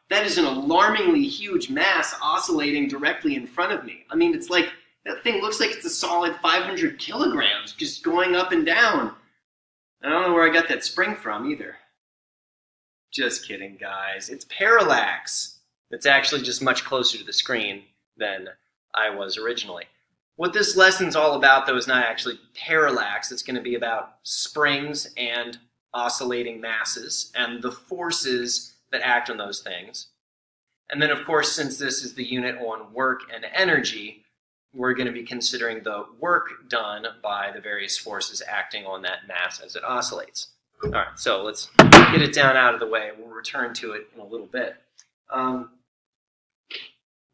that is an alarmingly huge mass oscillating directly in front of me. I mean, it's like, that thing looks like it's a solid 500 kilograms just going up and down. I don't know where I got that spring from either. Just kidding, guys. It's parallax. It's actually just much closer to the screen than I was originally. What this lesson's all about, though, is not actually parallax. It's going to be about springs and oscillating masses and the forces that act on those things. And then, of course, since this is the unit on work and energy, we're going to be considering the work done by the various forces acting on that mass as it oscillates. All right, so let's get it down out of the way. We'll return to it in a little bit.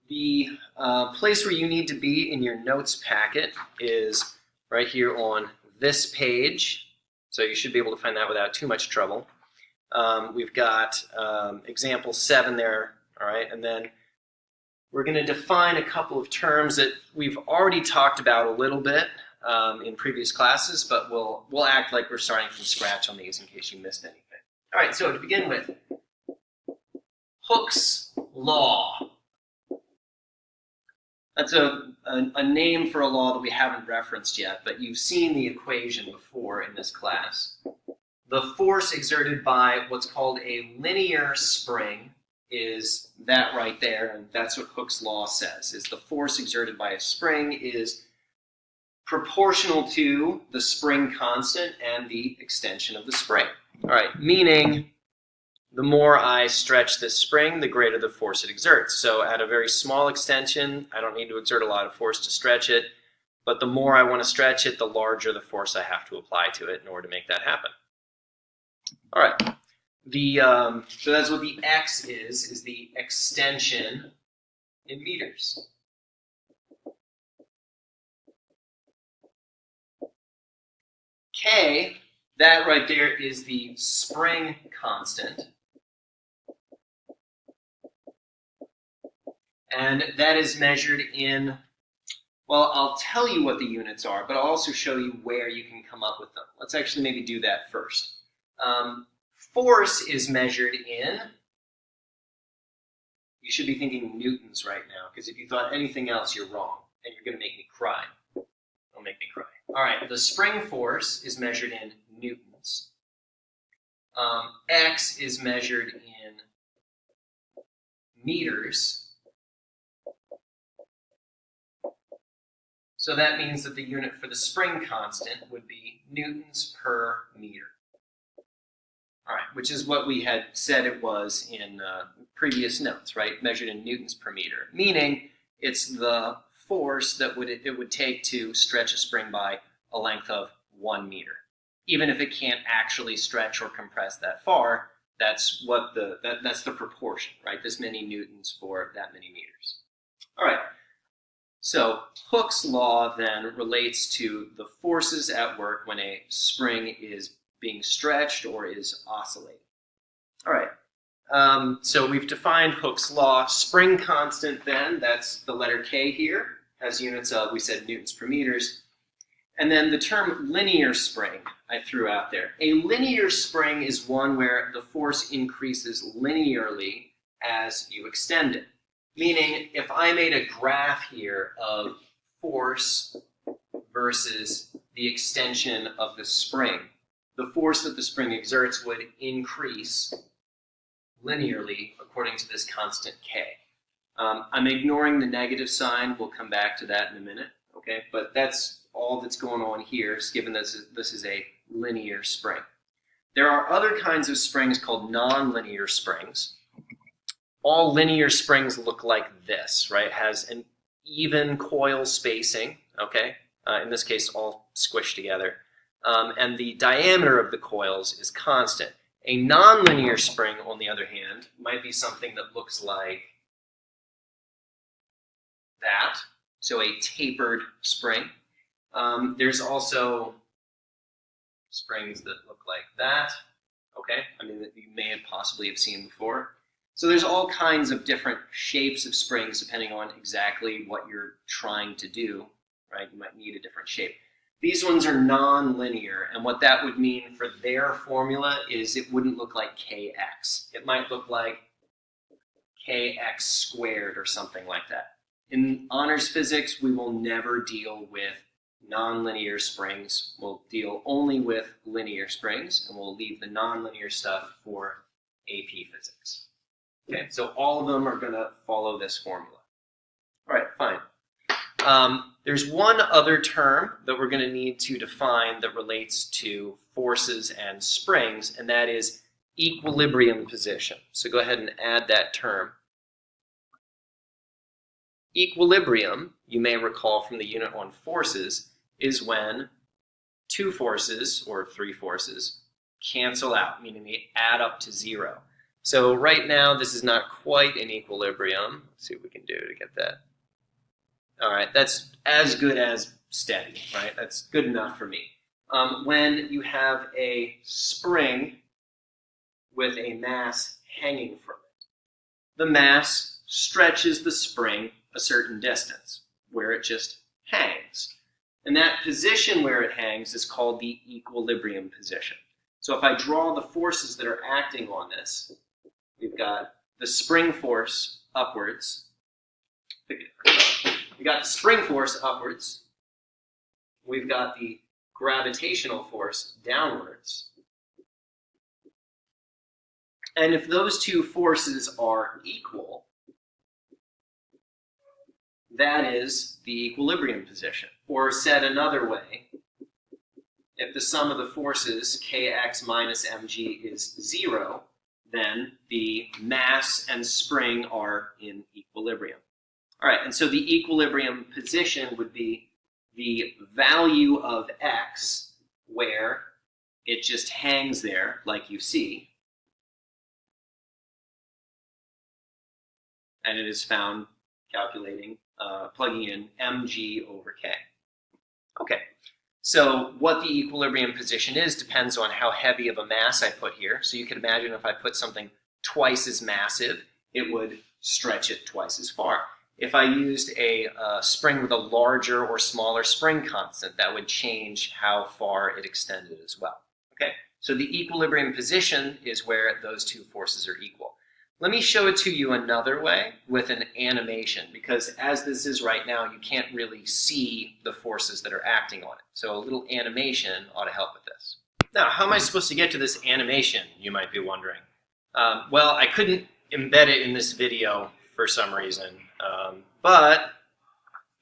The place where you need to be in your notes packet is right here on this page. So you should be able to find that without too much trouble. We've got example 7 there, all right, and then we're going to define a couple of terms that we've already talked about a little bit in previous classes, but we'll act like we're starting from scratch on these in case you missed anything. All right, so to begin with, Hooke's law. That's a name for a law that we haven't referenced yet, but you've seen the equation before in this class. The force exerted by what's called a linear spring is that right there, and that's what Hooke's law says, is the force exerted by a spring is proportional to the spring constant and the extension of the spring. All right, meaning the more I stretch this spring, the greater the force it exerts. So at a very small extension, I don't need to exert a lot of force to stretch it, but the more I want to stretch it, the larger the force I have to apply to it in order to make that happen. All right. So that's what the x is the extension in meters. K, that right there is the spring constant. And that is measured in, well, I'll tell you what the units are, but I'll also show you where you can come up with them. Let's actually maybe do that first. Force is measured in, you should be thinking newtons right now, because if you thought anything else, you're wrong, and you're going to make me cry. Don't make me cry. All right, the spring force is measured in newtons. X is measured in meters. So that means that the unit for the spring constant would be newtons per meter. All right, which is what we had said it was in previous notes, right? Measured in newtons per meter, meaning it's the force that it would take to stretch a spring by a length of 1 meter. Even if it can't actually stretch or compress that far, that's what that's the proportion, right? This many newtons for that many meters. All right. So Hooke's law then relates to the forces at work when a spring is being stretched or is oscillating. All right, so we've defined Hooke's law. Spring constant then, that's the letter K here, has units of, we said, newtons per meters. And then the term linear spring I threw out there. A linear spring is one where the force increases linearly as you extend it. Meaning, if I made a graph here of force versus the extension of the spring, the force that the spring exerts would increase linearly according to this constant K. I'm ignoring the negative sign. We'll come back to that in a minute, okay? But that's all that's going on here, given this is a linear spring. There are other kinds of springs called nonlinear springs. All linear springs look like this, right? It has an even coil spacing, okay? In this case, all squished together. And the diameter of the coils is constant. A nonlinear spring, on the other hand, might be something that looks like that, so a tapered spring. There's also springs that look like that, okay? I mean, that you may have possibly have seen before. So there's all kinds of different shapes of springs depending on exactly what you're trying to do, right? You might need a different shape. These ones are non-linear, and what that would mean for their formula is it wouldn't look like Kx. It might look like kx squared or something like that. In honors physics, we will never deal with nonlinear springs. We'll deal only with linear springs, and we'll leave the nonlinear stuff for AP physics. Okay, so all of them are going to follow this formula. All right, fine. There's one other term that we're going to need to define that relates to forces and springs, and that is equilibrium position. So go ahead and add that term. Equilibrium, you may recall from the unit on forces, is when two forces, or three forces, cancel out, meaning they add up to zero. So right now, this is not quite an equilibrium. Let's see what we can do to get that. All right, that's as good as steady, right? That's good enough for me. When you have a spring with a mass hanging from it, the mass stretches the spring a certain distance, where it just hangs. And that position where it hangs is called the equilibrium position. So if I draw the forces that are acting on this, we've got the spring force upwards. We've got the spring force upwards. We've got the gravitational force downwards. And if those two forces are equal, that is the equilibrium position. Or said another way, if the sum of the forces, kx minus mg, is 0, then the mass and spring are in equilibrium. All right, and so the equilibrium position would be the value of x, where it just hangs there, like you see, and it is found calculating, plugging in mg over k. Okay, so what the equilibrium position is depends on how heavy of a mass I put here. So you can imagine if I put something twice as massive, it would stretch it twice as far. If I used a spring with a larger or smaller spring constant, that would change how far it extended as well. Okay, so the equilibrium position is where those two forces are equal. Let me show it to you another way with an animation, because as this is right now, you can't really see the forces that are acting on it. So a little animation ought to help with this. Now, how am I supposed to get to this animation, you might be wondering? Well, I couldn't embed it in this video for some reason, but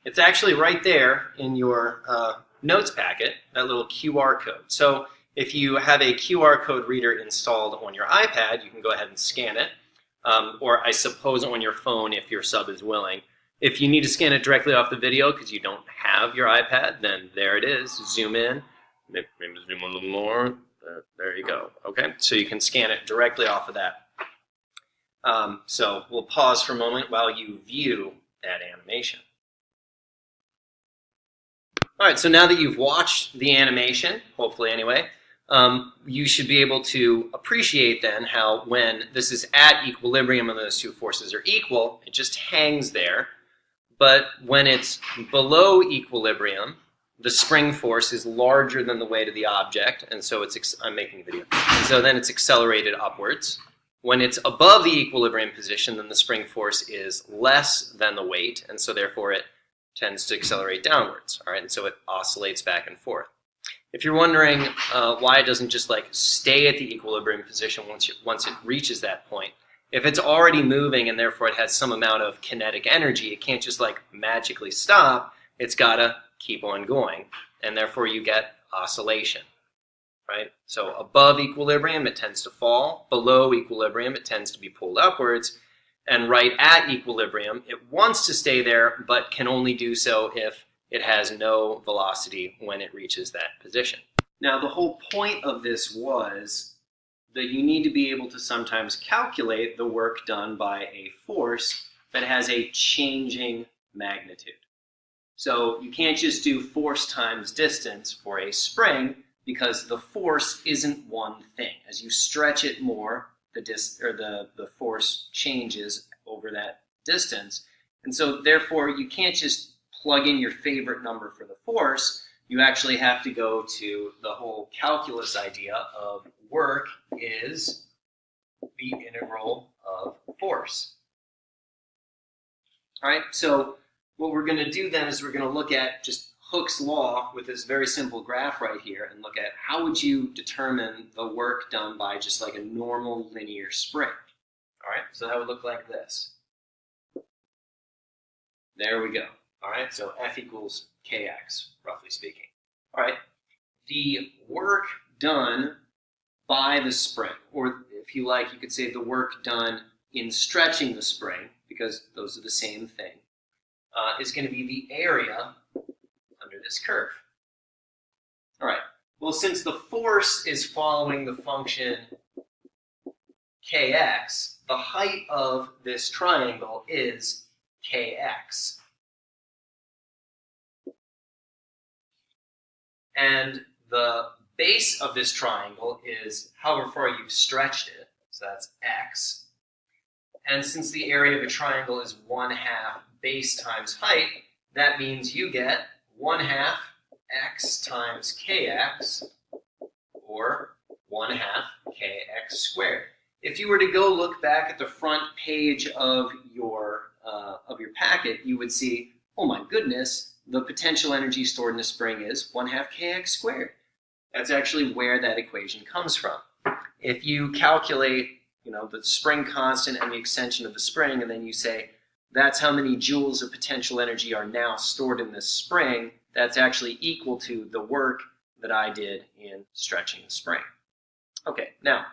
it's actually right there in your notes packet, that little QR code. So if you have a QR code reader installed on your iPad, you can go ahead and scan it. Or I suppose on your phone if your sub is willing. If you need to scan it directly off the video because you don't have your iPad, then there it is. Zoom in. Maybe zoom a little more. There you go. Okay, so you can scan it directly off of that. So we'll pause for a moment while you view that animation. All right, so now that you've watched the animation, hopefully anyway, you should be able to appreciate then how when this is at equilibrium and those two forces are equal, it just hangs there. But when it's below equilibrium, the spring force is larger than the weight of the object, and so I'm making a video. And so then it's accelerated upwards. When it's above the equilibrium position, then the spring force is less than the weight, and so therefore it tends to accelerate downwards. All right, and so it oscillates back and forth. If you're wondering why it doesn't just like stay at the equilibrium position once it reaches that point, if it's already moving and therefore it has some amount of kinetic energy, it can't just like magically stop. It's got to keep on going, and therefore you get oscillation, right? So above equilibrium, it tends to fall. Below equilibrium, it tends to be pulled upwards. And right at equilibrium, it wants to stay there, but can only do so if it has no velocity when it reaches that position. Now, the whole point of this was that you need to be able to sometimes calculate the work done by a force that has a changing magnitude. So you can't just do force times distance for a spring because the force isn't one thing. As you stretch it more, the force changes over that distance. And so therefore, you can't just plug in your favorite number for the force. You actually have to go to the whole calculus idea of work is the integral of force. All right, so what we're going to do then is we're going to look at just Hooke's law with this very simple graph right here and look at how would you determine the work done by just like a normal linear spring. All right, so that would look like this. There we go. All right, so F equals Kx, roughly speaking. All right, the work done by the spring, or if you like, you could say the work done in stretching the spring, because those are the same thing, is going to be the area under this curve. All right, well, since the force is following the function Kx, the height of this triangle is Kx. And the base of this triangle is however far you've stretched it, so that's x. And since the area of a triangle is 1/2 base times height, that means you get 1/2 x times kx, or 1/2 kx squared. If you were to go look back at the front page of your packet, you would see, oh my goodness, the potential energy stored in a spring is 1/2 kx squared. That's actually where that equation comes from. If you calculate, the spring constant and the extension of the spring, and then you say, that's how many joules of potential energy are now stored in this spring, that's actually equal to the work that I did in stretching the spring. Okay, now,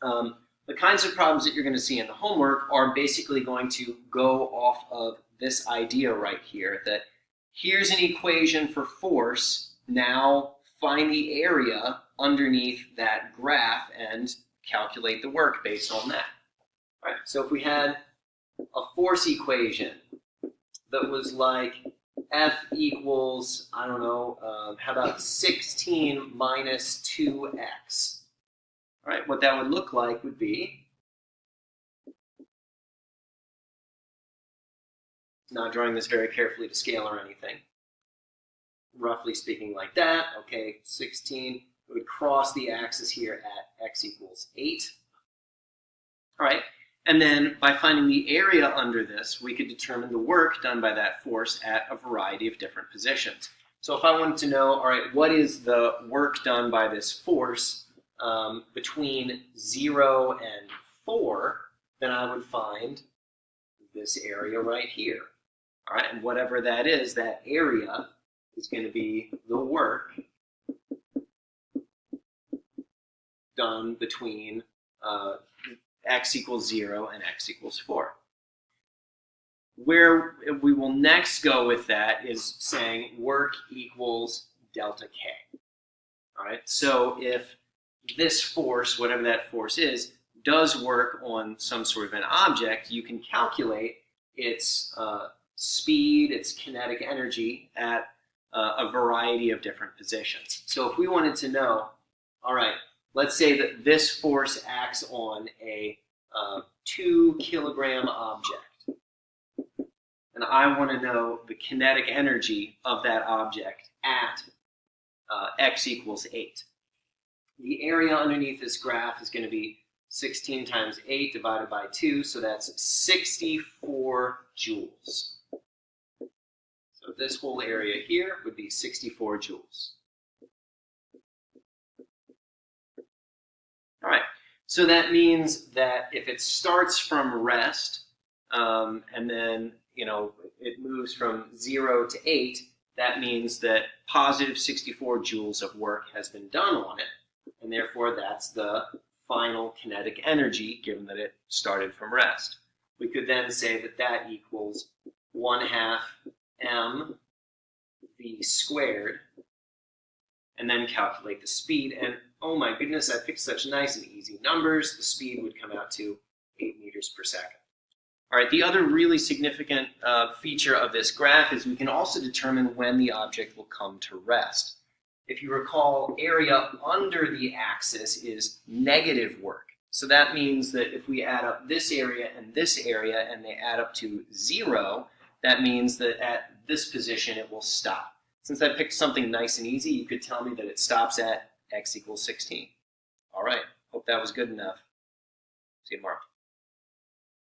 the kinds of problems that you're going to see in the homework are basically going to go off of this idea right here, that here's an equation for force, now find the area underneath that graph and calculate the work based on that. All right, so if we had a force equation that was like F equals, I don't know, how about 16 minus 2x? All right, what that would look like would be, not drawing this very carefully to scale or anything, roughly speaking like that. Okay, 16, it would cross the axis here at x equals 8. All right, and then by finding the area under this, we could determine the work done by that force at a variety of different positions. So if I wanted to know, all right, what is the work done by this force between 0 and 4, then I would find this area right here. All right, and whatever that is, that area is going to be the work done between x equals 0 and x equals 4. Where we will next go with that is saying work equals delta K. All right, so if this force, whatever that force is, does work on some sort of an object, you can calculate its speed, its kinetic energy at a variety of different positions. So if we wanted to know, all right, let's say that this force acts on a 2 kilogram object, and I want to know the kinetic energy of that object at x equals 8. The area underneath this graph is going to be 16 times 8 divided by 2, so that's 64 joules. So this whole area here would be 64 joules. All right, so that means that if it starts from rest, and then, it moves from 0 to 8, that means that positive 64 joules of work has been done on it, and therefore that's the final kinetic energy given that it started from rest. We could then say that that equals 1/2 mv squared, and then calculate the speed. And oh my goodness, I picked such nice and easy numbers. The speed would come out to 8 meters per second. All right, the other really significant feature of this graph is we can also determine when the object will come to rest. If you recall, area under the axis is negative work. So that means that if we add up this area and they add up to 0, that means that at this position it will stop. Since I picked something nice and easy, you could tell me that it stops at x equals 16. All right, hope that was good enough. See you tomorrow.